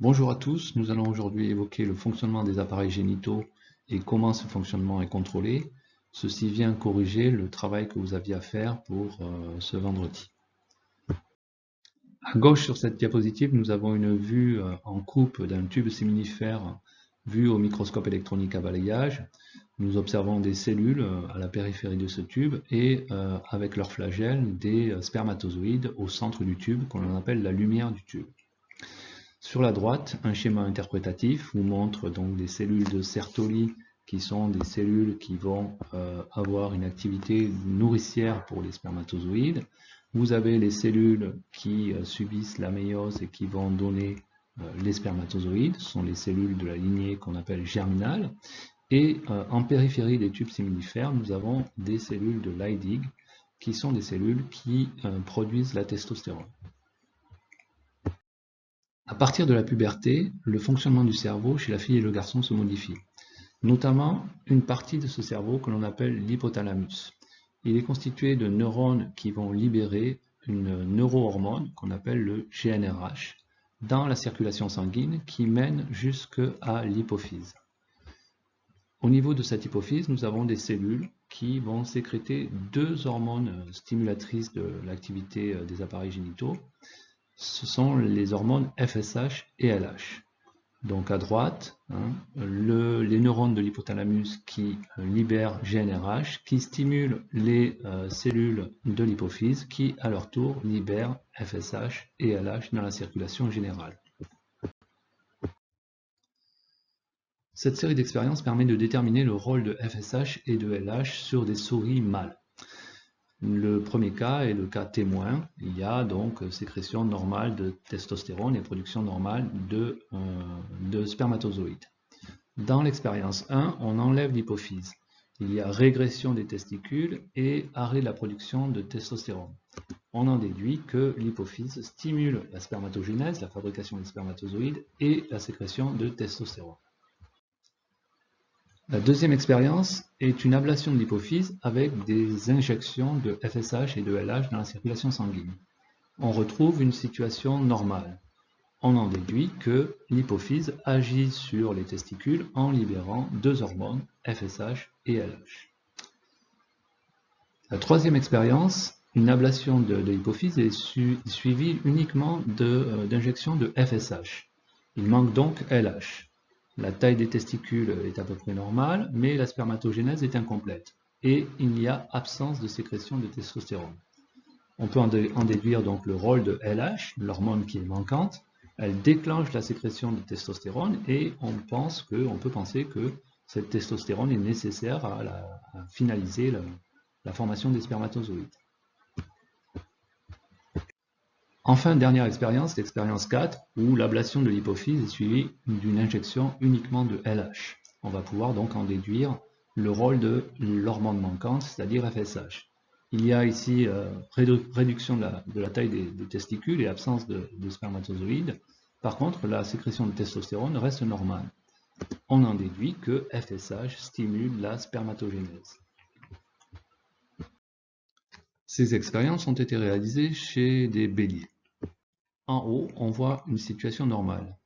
Bonjour à tous, nous allons aujourd'hui évoquer le fonctionnement des appareils génitaux et comment ce fonctionnement est contrôlé. Ceci vient corriger le travail que vous aviez à faire pour ce vendredi. À gauche sur cette diapositive, nous avons une vue en coupe d'un tube séminifère vu au microscope électronique à balayage. Nous observons des cellules à la périphérie de ce tube et avec leurs flagelles des spermatozoïdes au centre du tube qu'on appelle la lumière du tube. Sur la droite, un schéma interprétatif vous montre donc des cellules de Sertoli qui sont des cellules qui vont avoir une activité nourricière pour les spermatozoïdes. Vous avez les cellules qui subissent la méiose et qui vont donner les spermatozoïdes. Ce sont les cellules de la lignée qu'on appelle germinale. Et en périphérie des tubes séminifères, nous avons des cellules de Leydig qui sont des cellules qui produisent la testostérone. À partir de la puberté, le fonctionnement du cerveau chez la fille et le garçon se modifie, notamment une partie de ce cerveau que l'on appelle l'hypothalamus. Il est constitué de neurones qui vont libérer une neurohormone qu'on appelle le GnRH dans la circulation sanguine qui mène jusqu'à l'hypophyse. Au niveau de cette hypophyse, nous avons des cellules qui vont sécréter deux hormones stimulatrices de l'activité des appareils génitaux. Ce sont les hormones FSH et LH. Donc à droite, les neurones de l'hypothalamus qui libèrent GnRH, qui stimulent les cellules de l'hypophyse, qui à leur tour libèrent FSH et LH dans la circulation générale. Cette série d'expériences permet de déterminer le rôle de FSH et de LH sur des souris mâles. Le premier cas est le cas témoin. Il y a donc sécrétion normale de testostérone et production normale de spermatozoïdes. Dans l'expérience 1, on enlève l'hypophyse. Il y a régression des testicules et arrêt de la production de testostérone. On en déduit que l'hypophyse stimule la spermatogénèse, la fabrication des spermatozoïdes et la sécrétion de testostérone. La deuxième expérience est une ablation de l'hypophyse avec des injections de FSH et de LH dans la circulation sanguine. On retrouve une situation normale. On en déduit que l'hypophyse agit sur les testicules en libérant deux hormones, FSH et LH. La troisième expérience, une ablation de l'hypophyse est suivie uniquement d'injections de FSH. Il manque donc LH. La taille des testicules est à peu près normale, mais la spermatogénèse est incomplète et il y a absence de sécrétion de testostérone. On peut en déduire donc le rôle de LH, l'hormone qui est manquante. Elle déclenche la sécrétion de testostérone et on peut penser que cette testostérone est nécessaire à finaliser la formation des spermatozoïdes. Enfin, dernière expérience, l'expérience 4, où l'ablation de l'hypophyse est suivie d'une injection uniquement de LH. On va pouvoir donc en déduire le rôle de l'hormone manquante, c'est-à-dire FSH. Il y a ici réduction de la taille des testicules et absence de spermatozoïdes. Par contre, la sécrétion de testostérone reste normale. On en déduit que FSH stimule la spermatogénèse. Ces expériences ont été réalisées chez des béliers. En haut, on voit une situation normale.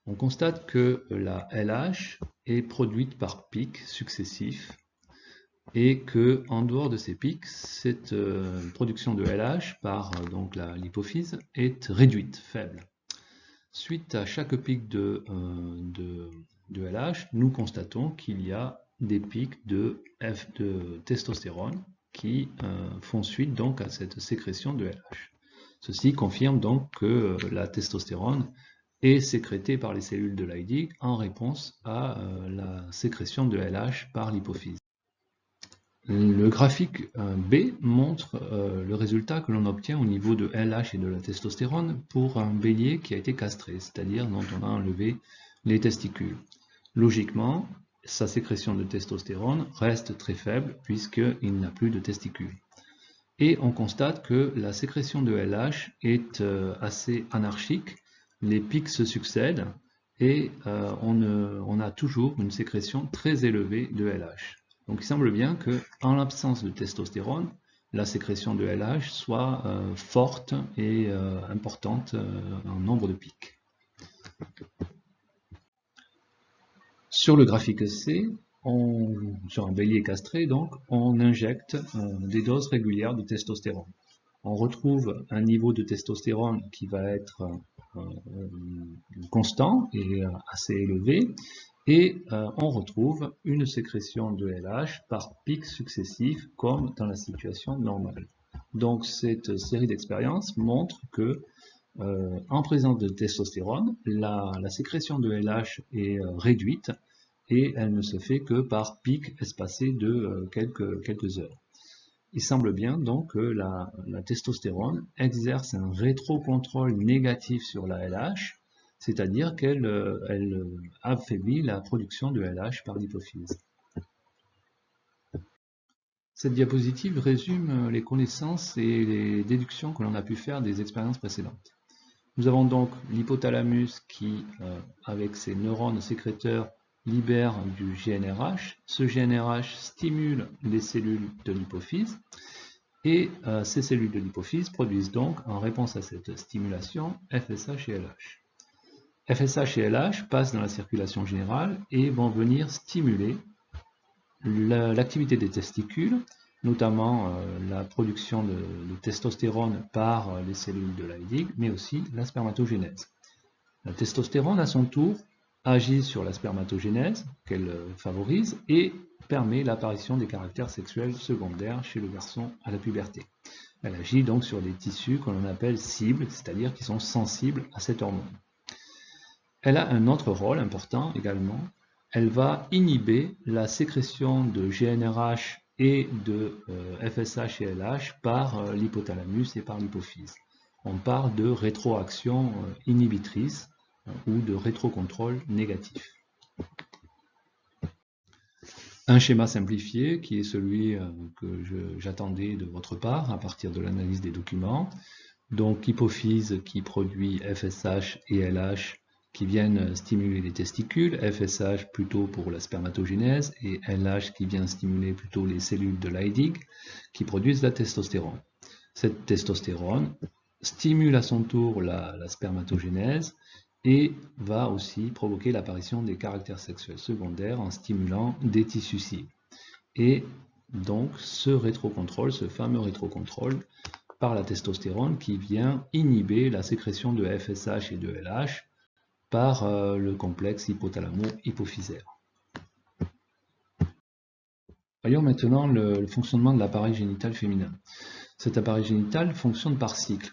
On constate que la LH est produite par pics successifs et que, en dehors de ces pics, cette production de LH par l'hypophyse est réduite, faible. Suite à chaque pic de LH, nous constatons qu'il y a des pics de testostérone qui font suite donc à cette sécrétion de LH. Ceci confirme donc que la testostérone est sécrétée par les cellules de Leydig en réponse à la sécrétion de LH par l'hypophyse. Le graphique B montre le résultat que l'on obtient au niveau de LH et de la testostérone pour un bélier qui a été castré, c'est-à-dire dont on a enlevé les testicules. Logiquement, sa sécrétion de testostérone reste très faible puisqu'il n'a plus de testicules. Et on constate que la sécrétion de LH est assez anarchique, les pics se succèdent et on a toujours une sécrétion très élevée de LH. Donc il semble bien qu'en l'absence de testostérone, la sécrétion de LH soit forte et importante en nombre de pics. Sur le graphique C, sur un bélier castré, donc, on injecte des doses régulières de testostérone. On retrouve un niveau de testostérone qui va être constant et assez élevé, et on retrouve une sécrétion de LH par pics successifs comme dans la situation normale. Donc cette série d'expériences montre que en présence de testostérone, la sécrétion de LH est réduite et elle ne se fait que par pic espacé de quelques heures. Il semble bien donc que la testostérone exerce un rétrocontrôle négatif sur la LH, c'est-à-dire qu'elle affaiblit la production de LH par l'hypophyse. Cette diapositive résume les connaissances et les déductions que l'on a pu faire des expériences précédentes. Nous avons donc l'hypothalamus qui, avec ses neurones sécréteurs, libère du GnRH. Ce GnRH stimule les cellules de l'hypophyse et ces cellules de l'hypophyse produisent donc, en réponse à cette stimulation, FSH et LH. FSH et LH passent dans la circulation générale et vont venir stimuler l'activité des testicules, notamment la production de testostérone par les cellules de Leydig, mais aussi la spermatogénèse. La testostérone, à son tour, agit sur la spermatogénèse qu'elle favorise et permet l'apparition des caractères sexuels secondaires chez le garçon à la puberté. Elle agit donc sur des tissus que l'on appelle cibles, c'est-à-dire qui sont sensibles à cette hormone. Elle a un autre rôle important également. Elle va inhiber la sécrétion de GnRH et de FSH et LH par l'hypothalamus et par l'hypophyse. On parle de rétroaction inhibitrice ou de rétrocontrôle négatif. Un schéma simplifié qui est celui que j'attendais de votre part à partir de l'analyse des documents. Donc hypophyse qui produit FSH et LH qui viennent stimuler les testicules, FSH plutôt pour la spermatogénèse et LH qui vient stimuler plutôt les cellules de Leydig qui produisent la testostérone. Cette testostérone stimule à son tour la spermatogénèse et va aussi provoquer l'apparition des caractères sexuels secondaires en stimulant des tissus cibles. Et donc ce rétrocontrôle, ce fameux rétrocontrôle par la testostérone qui vient inhiber la sécrétion de FSH et de LH par le complexe hypothalamo-hypophysaire. Voyons maintenant le fonctionnement de l'appareil génital féminin. Cet appareil génital fonctionne par cycle.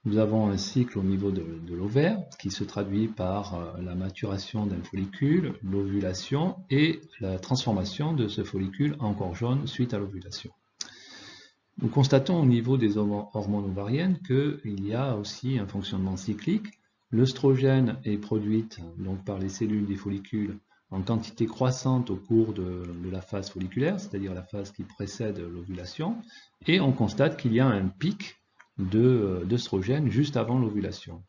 Nous avons un cycle au niveau de l'ovaire qui se traduit par la maturation d'un follicule, l'ovulation et la transformation de ce follicule en corps jaune suite à l'ovulation. Nous constatons au niveau des hormones ovariennes qu'il y a aussi un fonctionnement cyclique. L'œstrogène est produite donc par les cellules des follicules en quantité croissante au cours de la phase folliculaire, c'est-à-dire la phase qui précède l'ovulation, et on constate qu'il y a un pic d'œstrogène juste avant l'ovulation.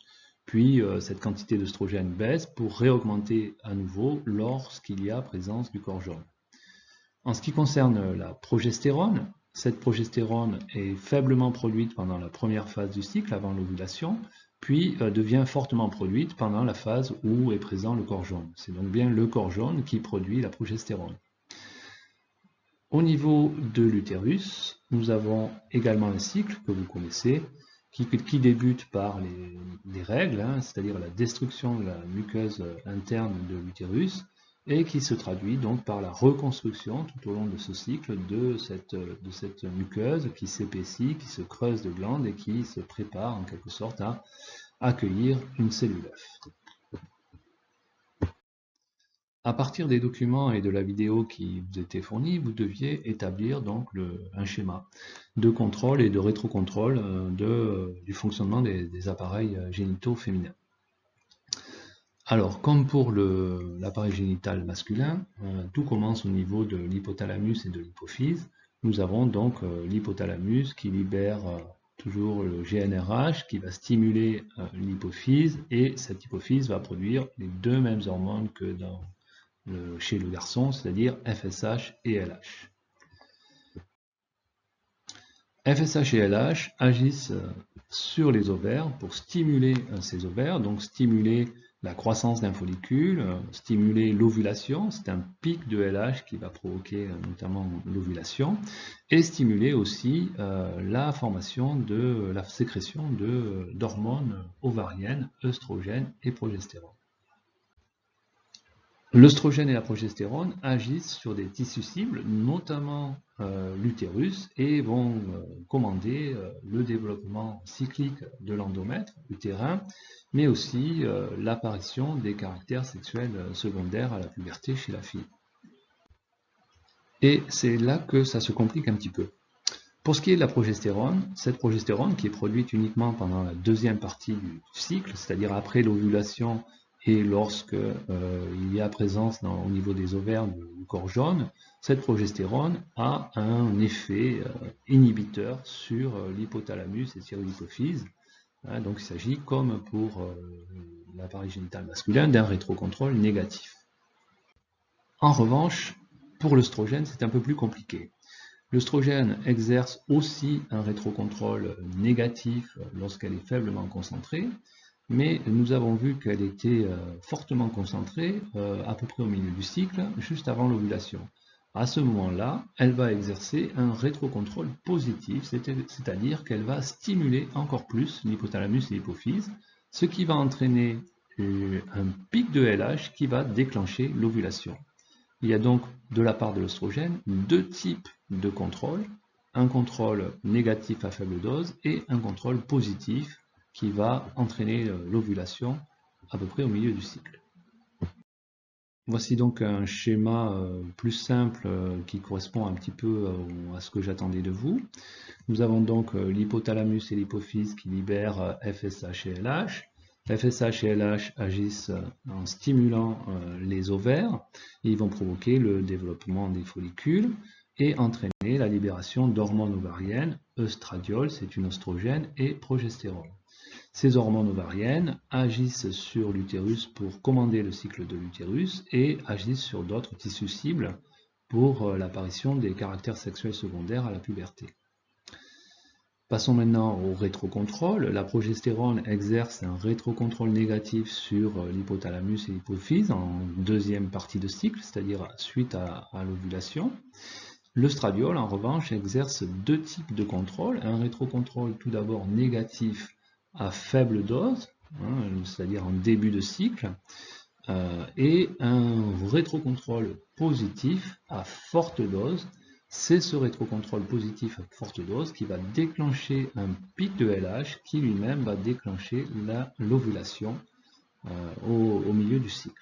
Puis cette quantité d'œstrogène baisse pour réaugmenter à nouveau lorsqu'il y a présence du corps jaune. En ce qui concerne la progestérone, cette progestérone est faiblement produite pendant la première phase du cycle, avant l'ovulation, puis devient fortement produite pendant la phase où est présent le corps jaune. C'est donc bien le corps jaune qui produit la progestérone. Au niveau de l'utérus, nous avons également un cycle que vous connaissez, qui débute par les règles, c'est-à-dire la destruction de la muqueuse interne de l'utérus, et qui se traduit donc par la reconstruction tout au long de ce cycle de cette muqueuse qui s'épaissit, qui se creuse de glandes et qui se prépare en quelque sorte à accueillir une cellule œuf. À partir des documents et de la vidéo qui vous était fournie, vous deviez établir donc un schéma de contrôle et de rétrocontrôle du fonctionnement des appareils génitaux féminins. Alors, comme pour l'appareil génital masculin, tout commence au niveau de l'hypothalamus et de l'hypophyse. Nous avons donc l'hypothalamus qui libère toujours le GnRH, qui va stimuler l'hypophyse, et cette hypophyse va produire les deux mêmes hormones que chez le garçon, c'est-à-dire FSH et LH. FSH et LH agissent sur les ovaires pour stimuler ces ovaires, donc stimuler la croissance d'un follicule, stimuler l'ovulation, c'est un pic de LH qui va provoquer notamment l'ovulation, et stimuler aussi la formation de la sécrétion d'hormones ovariennes, œstrogènes et progestérone. L'œstrogène et la progestérone agissent sur des tissus cibles, notamment l'utérus, et vont commander le développement cyclique de l'endomètre utérin, mais aussi l'apparition des caractères sexuels secondaires à la puberté chez la fille. Et c'est là que ça se complique un petit peu. Pour ce qui est de la progestérone, cette progestérone qui est produite uniquement pendant la deuxième partie du cycle, c'est-à-dire après l'ovulation et lorsque il y a présence au niveau des ovaires du corps jaune, cette progestérone a un effet inhibiteur sur l'hypothalamus et sur l'hypophyse. Donc il s'agit, comme pour l'appareil génital masculin, d'un rétrocontrôle négatif. En revanche, pour l'œstrogène, c'est un peu plus compliqué. L'œstrogène exerce aussi un rétrocontrôle négatif lorsqu'elle est faiblement concentrée, mais nous avons vu qu'elle était fortement concentrée à peu près au milieu du cycle, juste avant l'ovulation. À ce moment-là, elle va exercer un rétrocontrôle positif, c'est-à-dire qu'elle va stimuler encore plus l'hypothalamus et l'hypophyse, ce qui va entraîner un pic de LH qui va déclencher l'ovulation. Il y a donc, de la part de l'œstrogène, deux types de contrôle, un contrôle négatif à faible dose et un contrôle positif qui va entraîner l'ovulation à peu près au milieu du cycle. Voici donc un schéma plus simple qui correspond un petit peu à ce que j'attendais de vous. Nous avons donc l'hypothalamus et l'hypophyse qui libèrent FSH et LH. FSH et LH agissent en stimulant les ovaires. Ils vont provoquer le développement des follicules et entraîner la libération d'hormones ovariennes, œstradiol, c'est une oestrogène, et progestérone. Ces hormones ovariennes agissent sur l'utérus pour commander le cycle de l'utérus et agissent sur d'autres tissus cibles pour l'apparition des caractères sexuels secondaires à la puberté. Passons maintenant au rétrocontrôle. La progestérone exerce un rétrocontrôle négatif sur l'hypothalamus et l'hypophyse en deuxième partie de cycle, c'est-à-dire suite à l'ovulation. L'œstradiol, en revanche, exerce deux types de contrôle. Un rétrocontrôle tout d'abord négatif à faible dose, c'est-à-dire en début de cycle, et un rétrocontrôle positif à forte dose. C'est ce rétrocontrôle positif à forte dose qui va déclencher un pic de LH qui lui-même va déclencher l'ovulation au milieu du cycle.